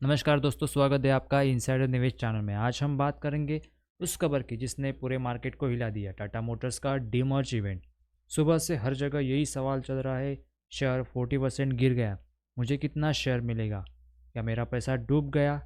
नमस्कार दोस्तों, स्वागत है आपका इनसाइडर निवेश चैनल में। आज हम बात करेंगे उस खबर की जिसने पूरे मार्केट को हिला दिया, टाटा मोटर्स का डीमर्ज इवेंट। सुबह से हर जगह यही सवाल चल रहा है, शेयर 40% गिर गया, मुझे कितना शेयर मिलेगा, क्या मेरा पैसा डूब गया,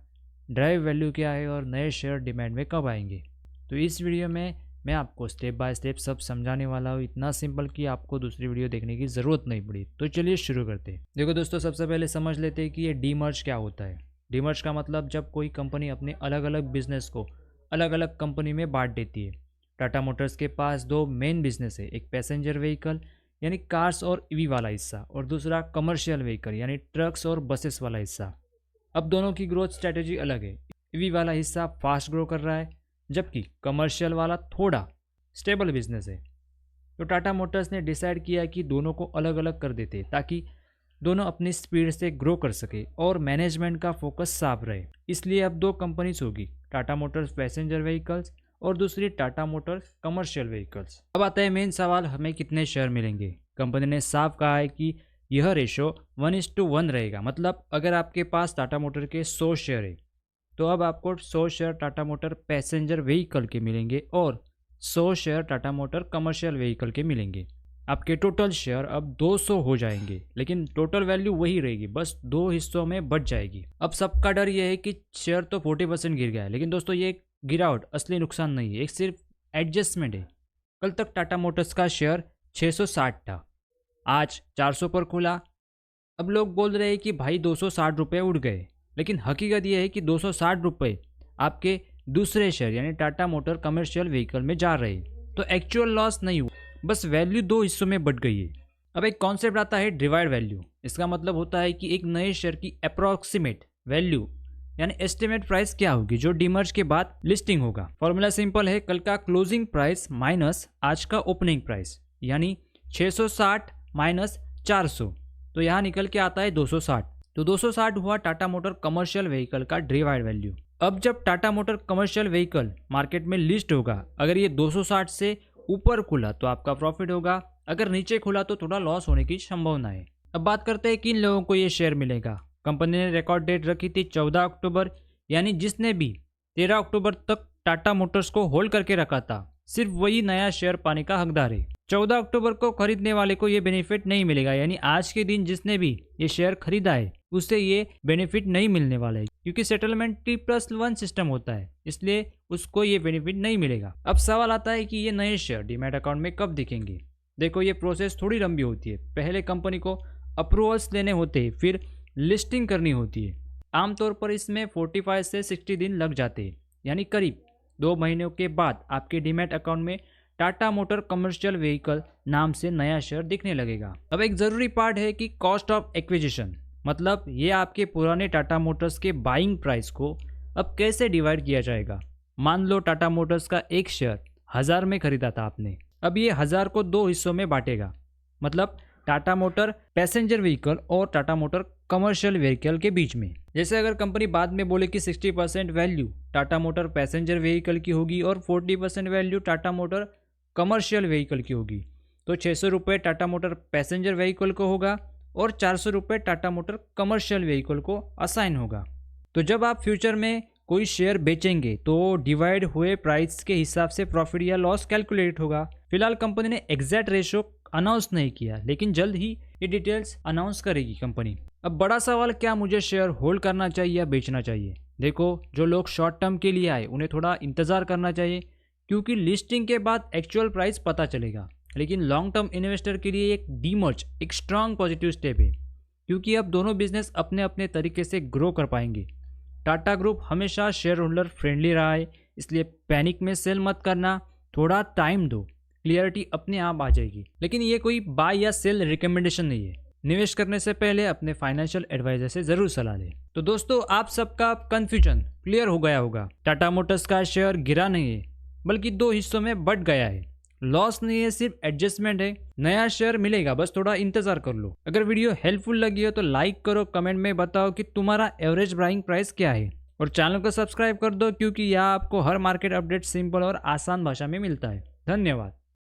ड्राइव वैल्यू क्या है और नए शेयर डिमांड में कब आएंगे। तो इस वीडियो में मैं आपको स्टेप बाय स्टेप सब समझाने वाला हूँ, इतना सिंपल कि आपको दूसरी वीडियो देखने की ज़रूरत नहीं पड़ी। तो चलिए शुरू करते हैं। देखो दोस्तों, सबसे पहले समझ लेते हैं कि ये डीमर्ज क्या होता है। डीमर्ज का मतलब जब कोई कंपनी अपने अलग अलग बिजनेस को अलग अलग कंपनी में बांट देती है। टाटा मोटर्स के पास दो मेन बिजनेस है, एक पैसेंजर व्हीकल यानी कार्स और ईवी वाला हिस्सा, और दूसरा कमर्शियल व्हीकल यानी ट्रक्स और बसेस वाला हिस्सा। अब दोनों की ग्रोथ स्ट्रेटेजी अलग है। ईवी वाला हिस्सा फास्ट ग्रो कर रहा है, जबकि कमर्शियल वाला थोड़ा स्टेबल बिजनेस है। तो टाटा मोटर्स ने डिसाइड किया कि दोनों को अलग अलग कर देते ताकि दोनों अपनी स्पीड से ग्रो कर सके और मैनेजमेंट का फोकस साफ रहे। इसलिए अब दो कंपनीज होगी, टाटा मोटर्स पैसेंजर व्हीकल्स और दूसरी टाटा मोटर्स कमर्शियल व्हीकल्स। अब आता है मेन सवाल, हमें कितने शेयर मिलेंगे। कंपनी ने साफ कहा है कि यह रेशो 1:1 रहेगा। मतलब अगर आपके पास टाटा मोटर के 100 शेयर है तो अब आपको 100 share Tata motor passenger vehicle के मिलेंगे और 100 share Tata motor commercial vehicle के मिलेंगे। आपके टोटल शेयर अब 200 हो जाएंगे, लेकिन टोटल वैल्यू वही रहेगी, बस दो हिस्सों में बढ़ जाएगी। अब सबका डर यह है कि शेयर तो 40% गिर गया है, लेकिन दोस्तों ये गिरावट असली नुकसान नहीं है, एक सिर्फ एडजस्टमेंट है। कल तक टाटा मोटर्स का शेयर 660 था, आज 400 पर खुला। अब लोग बोल रहे हैं कि भाई 260 रुपये उड़ गए, लेकिन हकीकत यह है कि 260 रुपये आपके दूसरे शेयर यानी टाटा मोटर कमर्शियल व्हीकल में जा रहे हैं। तो एक्चुअल लॉस नहीं हुआ, बस वैल्यू दो हिस्सों में बढ़ गई है। अब एक कॉन्सेप्ट आता है डिवाइड वैल्यू। इसका मतलब होता है कि एक नए शेयर की अप्रोक्सीमेट वैल्यू यानी एस्टिमेट प्राइस क्या होगी जो डीमर्ज के बाद लिस्टिंग होगा। फॉर्मूला सिंपल है, कल का क्लोजिंग प्राइस माइनस आज का ओपनिंग प्राइस, यानी 660 माइनस 400, तो यहाँ निकल के आता है 260। तो 260 हुआ टाटा मोटर कमर्शियल व्हीकल का डिवाइड वैल्यू। अब जब Tata motor commercial vehicle market में लिस्ट होगा, अगर ये 260 से ऊपर खुला तो आपका प्रॉफिट होगा, अगर नीचे खुला तो थोड़ा लॉस होने की संभावना है। अब बात करते हैं किन लोगों को ये शेयर मिलेगा। कंपनी ने रिकॉर्ड डेट रखी थी 14 अक्टूबर, यानी जिसने भी 13 अक्टूबर तक टाटा मोटर्स को होल्ड करके रखा था, सिर्फ वही नया शेयर पाने का हकदार है। 14 अक्टूबर को खरीदने वाले को ये बेनिफिट नहीं मिलेगा, यानी आज के दिन जिसने भी ये शेयर खरीदा है उसे ये बेनिफिट नहीं मिलने वाला है, क्योंकि सेटलमेंट T+1 सिस्टम होता है, इसलिए उसको ये बेनिफिट नहीं मिलेगा। अब सवाल आता है कि ये नए शेयर डीमैट अकाउंट में कब दिखेंगे। देखो, ये प्रोसेस थोड़ी लंबी होती है। पहले कंपनी को अप्रूवल्स लेने होते हैं, फिर लिस्टिंग करनी होती है। आमतौर पर इसमें 45 से 60 दिन लग जाते हैं, यानी करीब 2 महीनों के बाद आपके डीमैट अकाउंट में टाटा मोटर कमर्शियल व्हीकल नाम से नया शेयर दिखने लगेगा। अब एक ज़रूरी पार्ट है कि कॉस्ट ऑफ एक्विजिशन, मतलब ये आपके पुराने टाटा मोटर्स के बाइंग प्राइस को अब कैसे डिवाइड किया जाएगा। मान लो टाटा मोटर्स का एक शेयर 1000 में खरीदा था आपने, अब ये 1000 को दो हिस्सों में बांटेगा, मतलब टाटा मोटर पैसेंजर व्हीकल और टाटा मोटर कमर्शियल व्हीकल के बीच में। जैसे अगर कंपनी बाद में बोले कि 60% value Tata motor passenger vehicle की होगी और 40% value Tata motor commercial vehicle की होगी, तो 600 रुपये टाटा मोटर पैसेंजर व्हीकल को होगा और 400 रुपये टाटा मोटर कमर्शियल व्हीकल को असाइन होगा। तो जब आप फ्यूचर में कोई शेयर बेचेंगे तो डिवाइड हुए प्राइस के हिसाब से प्रॉफिट या लॉस कैलकुलेट होगा। फिलहाल कंपनी ने एग्जैक्ट रेशो अनाउंस नहीं किया, लेकिन जल्द ही ये डिटेल्स अनाउंस करेगी कंपनी। अब बड़ा सवाल, क्या मुझे शेयर होल्ड करना चाहिए या बेचना चाहिए। देखो, जो लोग शॉर्ट टर्म के लिए आए उन्हें थोड़ा इंतज़ार करना चाहिए, क्योंकि लिस्टिंग के बाद एक्चुअल प्राइस पता चलेगा। लेकिन लॉन्ग टर्म इन्वेस्टर के लिए एक डीमर्ज एक स्ट्रांग पॉजिटिव स्टेप है, क्योंकि अब दोनों बिजनेस अपने अपने तरीके से ग्रो कर पाएंगे। टाटा ग्रुप हमेशा शेयर होल्डर फ्रेंडली रहा है, इसलिए पैनिक में सेल मत करना, थोड़ा टाइम दो, क्लियरिटी अपने आप आ जाएगी। लेकिन ये कोई बाय या सेल रिकमेंडेशन नहीं है। निवेश करने से पहले अपने फाइनेंशियल एडवाइजर से जरूर सलाह लें। तो दोस्तों, आप सबका कंफ्यूजन क्लियर हो गया होगा। टाटा मोटर्स का शेयर गिरा नहीं है, बल्कि दो हिस्सों में बढ़ गया है। लॉस नहीं है, सिर्फ एडजस्टमेंट है। नया शेयर मिलेगा, बस थोड़ा इंतजार कर लो। अगर वीडियो हेल्पफुल लगी हो तो लाइक करो, कमेंट में बताओ कि तुम्हारा एवरेज बाइंग प्राइस क्या है, और चैनल को सब्सक्राइब कर दो, क्योंकि यहाँ आपको हर मार्केट अपडेट सिंपल और आसान भाषा में मिलता है। धन्यवाद।